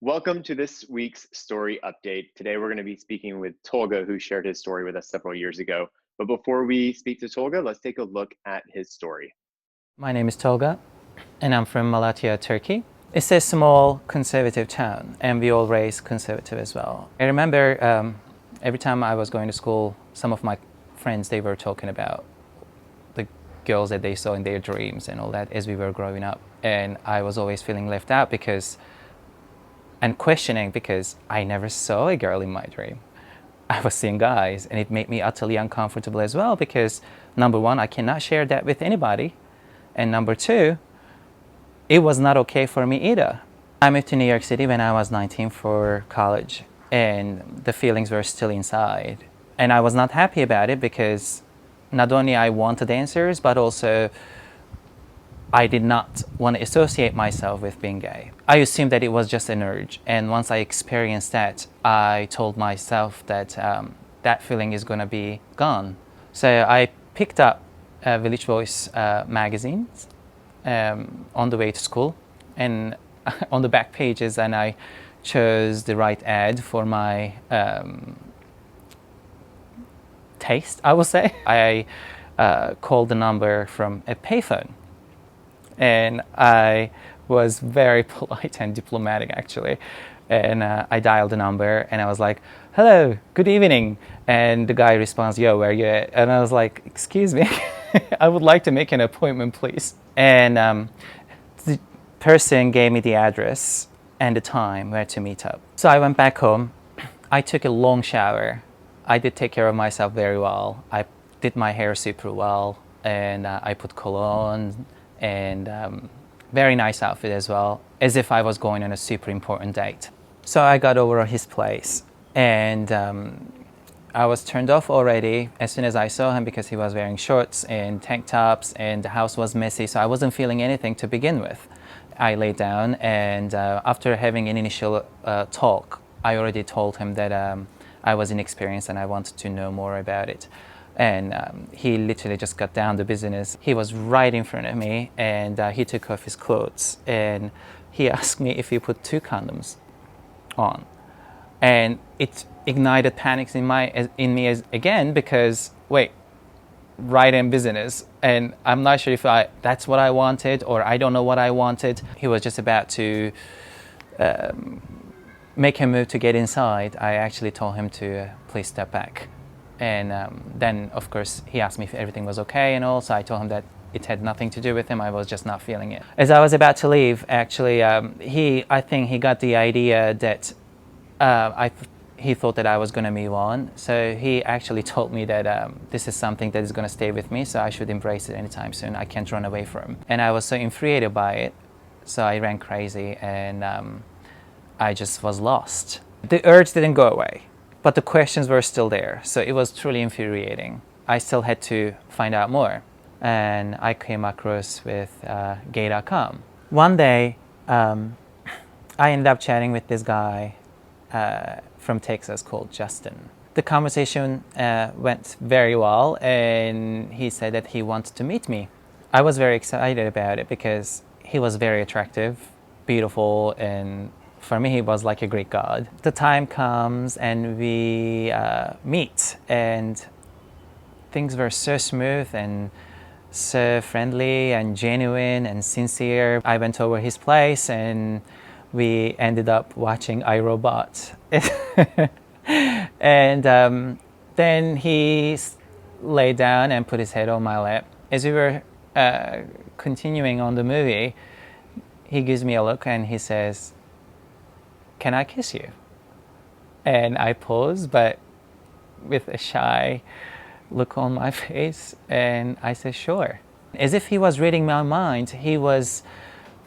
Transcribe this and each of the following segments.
Welcome to this week's story update. Today we're going to be speaking with Tolga, who shared his story with us several years ago. But before we speak to Tolga, let's take a look at his story. My name is Tolga, and I'm from Malatya, Turkey. It's a small conservative town, and we all raised conservative as well. I remember every time I was going to school, some of my friends, they were talking about the girls that they saw in their dreams and all that as we were growing up. And I was always feeling left out and questioning because I never saw a girl in my dream. I was seeing guys, and it made me utterly uncomfortable as well because, number one, I cannot share that with anybody. And number two, it was not okay for me either. I moved to New York City when I was 19 for college, and the feelings were still inside. And I was not happy about it because not only I wanted answers, but also I did not want to associate myself with being gay. I assumed that it was just an urge, and once I experienced that, I told myself that that feeling is going to be gone. So I picked up Village Voice magazines on the way to school, and on the back pages, and I chose the right ad for my taste, I will say. I called the number from a payphone, and I was very polite and diplomatic actually. And I dialed the number and I was like, "Hello, good evening." And the guy responds, "Yo, where you at?" And I was like, "Excuse me, I would like to make an appointment, please." And the person gave me the address and the time where to meet up. So I went back home. I took a long shower. I did take care of myself very well. I did my hair super well, and I put cologne and very nice outfit as well, as if I was going on a super important date. So I got over at his place, and I was turned off already as soon as I saw him because he was wearing shorts and tank tops, and the house was messy, so I wasn't feeling anything to begin with. I laid down, and after having an initial talk, I already told him that I was inexperienced and I wanted to know more about it. And he literally just got down to business. He was right in front of me, and he took off his clothes, and he asked me if he put two condoms on. And it ignited panics in me again because, wait, right in business, and I'm not sure if that's what I wanted or I don't know what I wanted. He was just about to make a move to get inside. I actually told him to please step back. And then, of course, he asked me if everything was okay and all, so I told him that it had nothing to do with him, I was just not feeling it. As I was about to leave, actually, I think he got the idea that he thought that I was going to move on, so he actually told me that this is something that is going to stay with me, so I should embrace it anytime soon. I can't run away from it. And I was so infuriated by it, so I ran crazy, and I just was lost. The urge didn't go away, but the questions were still there, so it was truly infuriating. I still had to find out more, and I came across with gay.com. One day, I ended up chatting with this guy from Texas called Justin. The conversation went very well, and he said that he wanted to meet me. I was very excited about it because he was very attractive, beautiful, and for me, he was like a Greek god. The time comes and we meet, and things were so smooth and so friendly and genuine and sincere. I went over his place and we ended up watching iRobot. And then he lay down and put his head on my lap. As we were continuing on the movie, he gives me a look and he says, "Can I kiss you?" And I pause, but with a shy look on my face, and I say, "Sure." As if he was reading my mind, he was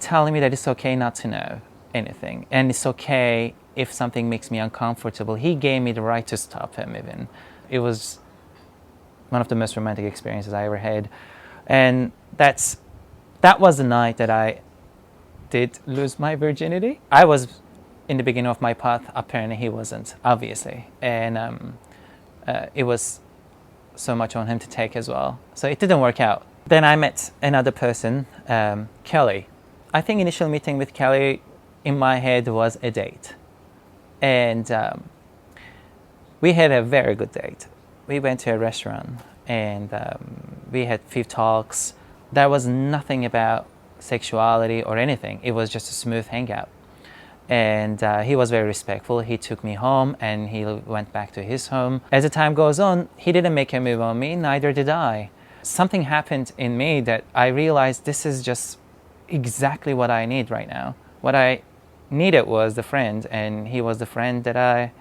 telling me that it's okay not to know anything, and it's okay if something makes me uncomfortable. He gave me the right to stop him even. It was one of the most romantic experiences I ever had. And that was the night that I did lose my virginity. I was in the beginning of my path, apparently he wasn't, obviously. And it was so much on him to take as well. So it didn't work out. Then I met another person, Kelly. I think initial meeting with Kelly in my head was a date. And we had a very good date. We went to a restaurant and we had few talks. There was nothing about sexuality or anything. It was just a smooth hangout. And he was very respectful. He took me home and he went back to his home. As the time goes on, he didn't make a move on me, neither did I. Something happened in me that I realized this is just exactly what I need right now. What I needed was the friend, and he was the friend that I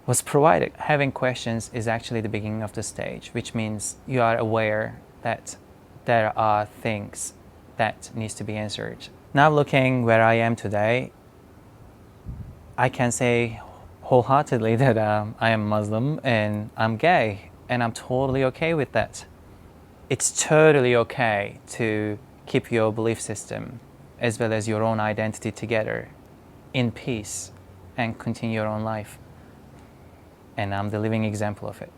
was provided. Having questions is actually the beginning of the stage, which means you are aware that there are things that needs to be answered. Now looking where I am today, I can say wholeheartedly that I am Muslim and I'm gay, and I'm totally okay with that. It's totally okay to keep your belief system as well as your own identity together in peace and continue your own life. And I'm the living example of it.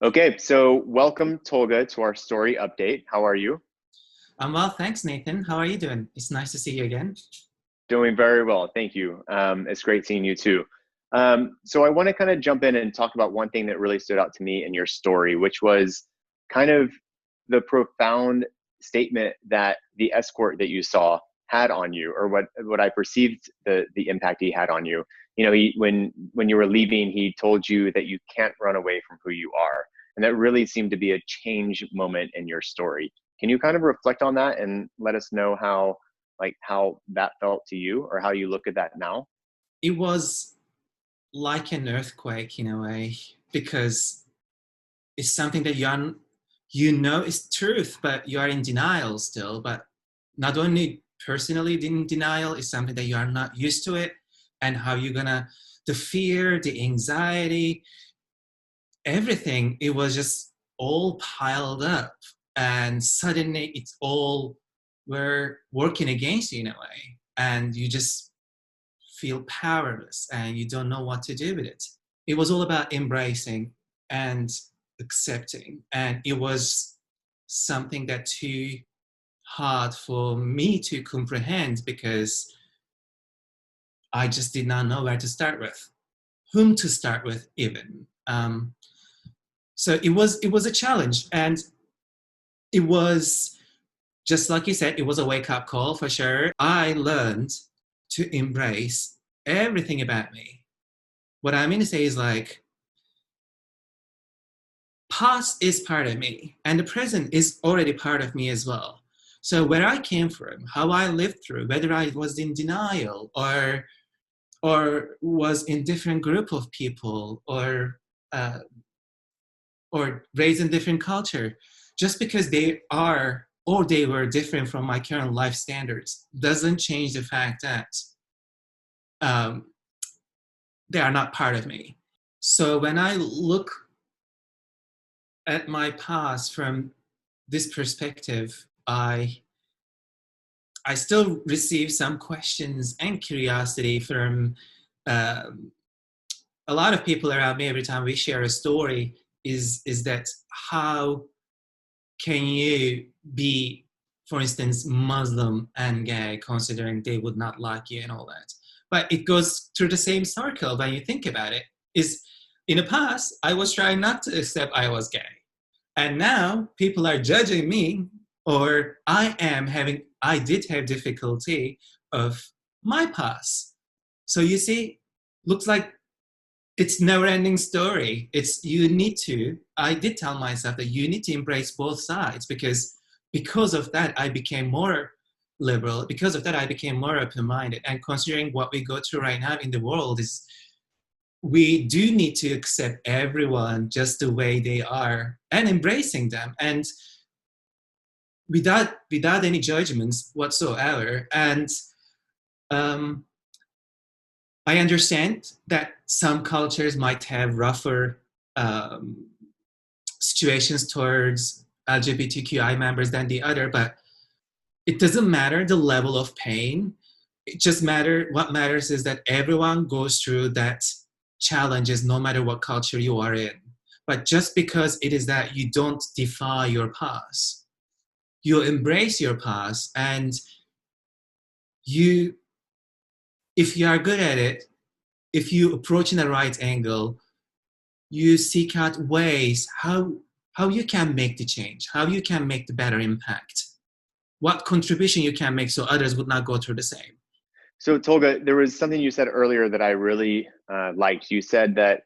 Okay, so welcome Tolga to our story update. How are you? I'm well, thanks, Nathan. How are you doing? It's nice to see you again. Doing very well, thank you. It's great seeing you too. So I want to kind of jump in and talk about one thing that really stood out to me in your story, which was kind of the profound statement that the escort that you saw had on you, or what I perceived the impact he had on you. You know, when you were leaving, he told you that you can't run away from who you are, and that really seemed to be a change moment in your story. Can you kind of reflect on that and let us know how that felt to you, or how you look at that now? It was like an earthquake in a way, because it's something that you know is truth, but you are in denial still. But not only personally in denial, is something that you are not used to it, and how you're gonna, the fear, the anxiety, everything, it was just all piled up, and suddenly it's all were working against you in a way, and you just feel powerless and you don't know what to do with it. It was all about embracing and accepting, and it was something that too hard for me to comprehend, because I just did not know where to start with, whom to start with even. So it was a challenge, and it was, just like you said, it was a wake-up call for sure. I learned to embrace everything about me. What I mean to say is, like, past is part of me and the present is already part of me as well. So where I came from, how I lived through, whether I was in denial or was in different group of people, uh, or raised in different culture, just because they are or they were different from my current life standards doesn't change the fact that um, they are not part of me. So when I look at my past from this perspective, I still receive some questions and curiosity from um, a lot of people around me every time we share a story. Is that how can you be, for instance, Muslim and gay, considering they would not like you and all that? But it goes through the same circle when you think about it. Is in the past, I was trying not to accept I was gay. And now people are judging me, or I did have difficulty of my past. So you see, looks like it's never ending story. I did tell myself that you need to embrace both sides, because of that, I became more liberal. Because of that, I became more open-minded. And considering what we go through right now in the world, is we do need to accept everyone just the way they are and embracing them, and without any judgments whatsoever. And um, I understand that some cultures might have rougher um, situations towards LGBTQI members than the other, but it doesn't matter the level of pain. What matters is that everyone goes through that challenges, no matter what culture you are in. But just because it is that, you don't defy your past. You embrace your past, and you, if you are good at it, if you approach in the right angle, you seek out ways how you can make the change, how you can make the better impact, what contribution you can make so others would not go through the same. So Tolga, there was something you said earlier that I really liked. You said that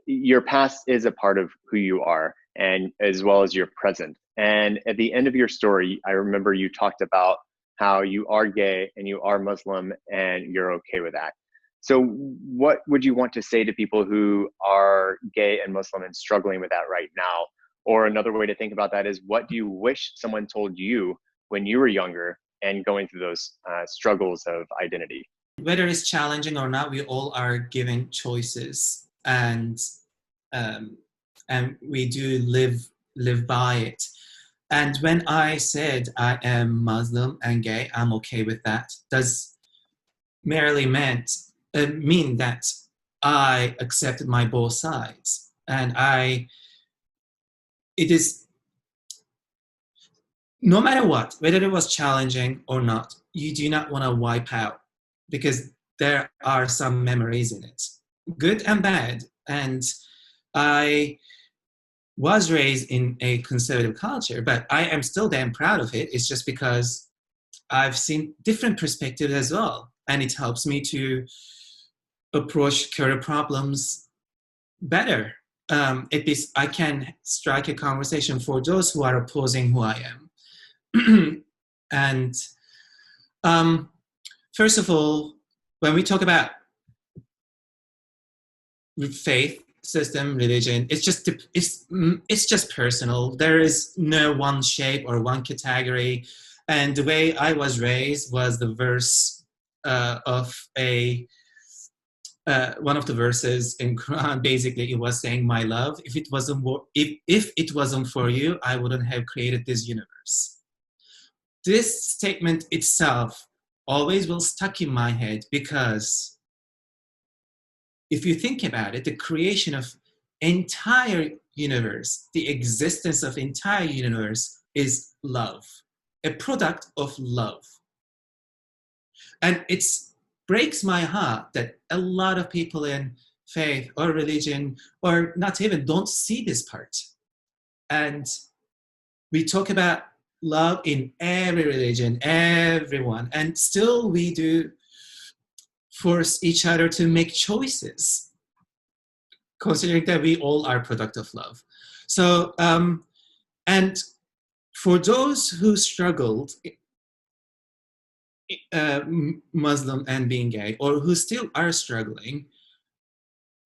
your past is a part of who you are, and as well as your present. And at the end of your story, I remember you talked about how you are gay and you are Muslim and you're okay with that. So what would you want to say to people who are gay and Muslim and struggling with that right now? Or another way to think about that is, what do you wish someone told you when you were younger and going through those struggles of identity? Whether it's challenging or not, we all are given choices, um, and we do live by it. And when I said I am Muslim and gay, I'm okay with that, does merely mean that I accepted my both sides. And it is, no matter what, whether it was challenging or not, you do not want to wipe out, because there are some memories in it, good and bad. And I was raised in a conservative culture, but I am still damn proud of it. It's just because I've seen different perspectives as well, and it helps me to approach current problems better. I can strike a conversation for those who are opposing who I am. And first of all, when we talk about faith system, religion, it's just personal. There is no one shape or one category. And the way I was raised was the verse of one of the verses in Quran. Basically, it was saying, "My love, if it wasn't for you, I wouldn't have created this universe." This statement itself always will stuck in my head, because if you think about it, the creation of entire universe, the existence of entire universe is love, a product of love. And it breaks my heart that a lot of people in faith or religion, or not even, don't see this part. And we talk about love in every religion, everyone, and still we do force each other to make choices, considering that we all are product of love. So, and for those who struggled, Muslim and being gay, or who still are struggling,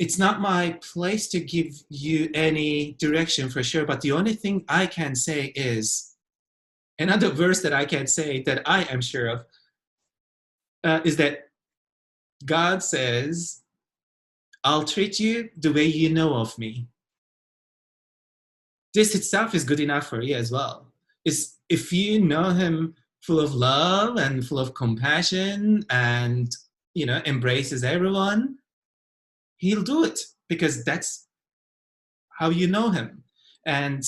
it's not my place to give you any direction for sure, but the only thing I can say is, another verse that I can say that I am sure of, is that God says, "I'll treat you the way you know of me." This itself is good enough for you as well. Is if you know him full of love and full of compassion and, embraces everyone, he'll do it, because that's how you know him. And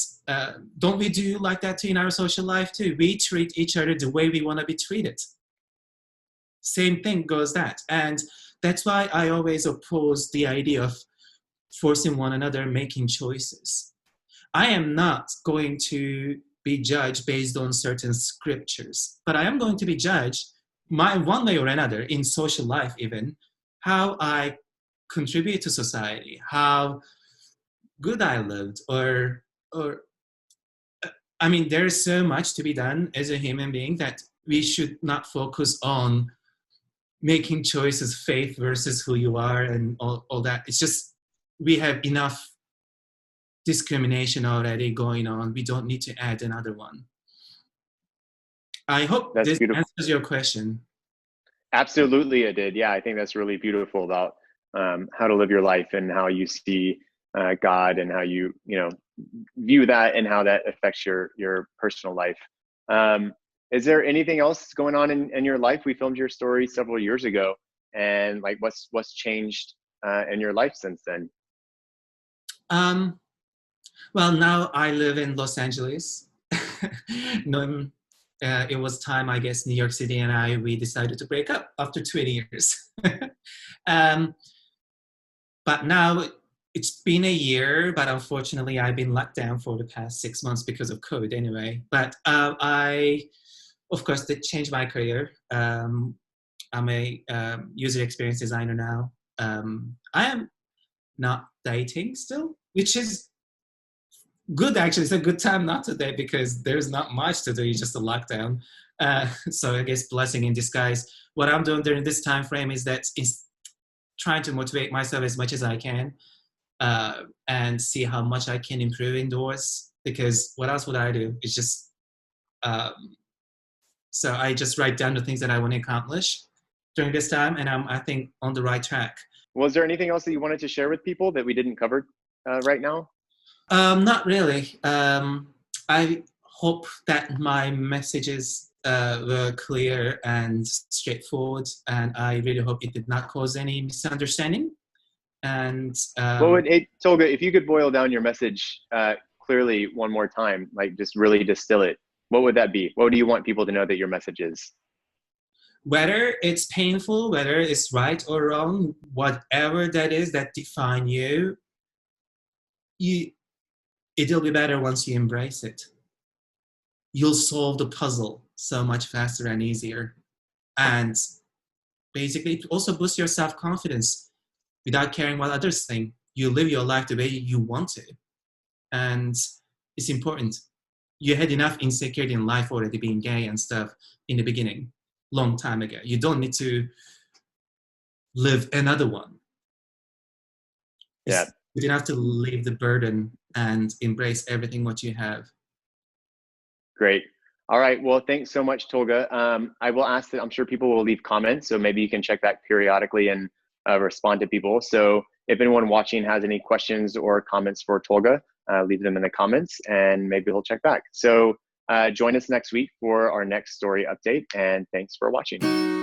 don't we do like that too in our social life too? We treat each other the way we want to be treated. Same thing goes that. And that's why I always oppose the idea of forcing one another making choices. I am not going to be judged based on certain scriptures, but I am going to be judged one way or another in social life, even how I contribute to society, how good I lived, or I mean, there's so much to be done as a human being that we should not focus on making choices, faith versus who you are, and all that. It's just, we have enough discrimination already going on. We don't need to add another one. I hope That's this beautiful. answers your question. Absolutely, it did. Yeah, I think that's really beautiful about how to live your life and how you see God, and how you view that, and how that affects your personal life. Is there anything else going on in your life? We filmed your story several years ago, and like what's changed in your life since then? Well, now I live in Los Angeles. No, it was time, I guess, New York City and we decided to break up after 20 years. um, but now it's been a year, but unfortunately I've been locked down for the past 6 months because of COVID anyway. But I, of course, did change my career. I'm a user experience designer now. I am not dating still, which is good actually. It's a good time not to date because there's not much to do. It's just a lockdown. So I guess blessing in disguise. What I'm doing during this time frame is that is trying to motivate myself as much as I can, and see how much I can improve indoors. Because what else would I do? It's just so I just write down the things that I want to accomplish during this time, and I think on the right track. Was there anything else that you wanted to share with people that we didn't cover right now? Not really. I hope that my messages were clear and straightforward, and I really hope it did not cause any misunderstanding. And Tolga, if you could boil down your message clearly one more time, like just really distill it, what would that be? What do you want people to know that your message is? Whether it's painful, whether it's right or wrong, whatever that is that define you, it'll be better once you embrace it. You'll solve the puzzle so much faster and easier. And basically, it also boosts your self-confidence without caring what others think. You live your life the way you want to. And it's important. You had enough insecurity in life already, being gay and stuff in the beginning, long time ago. You don't need to live another one. Yeah. You don't have to leave the burden and embrace everything what you have. Great. All right. Well, thanks so much, Tolga. I will ask that I'm sure people will leave comments, so maybe you can check back periodically and respond to people. So if anyone watching has any questions or comments for Tolga, leave them in the comments and maybe he'll check back. So join us next week for our next story update, and thanks for watching.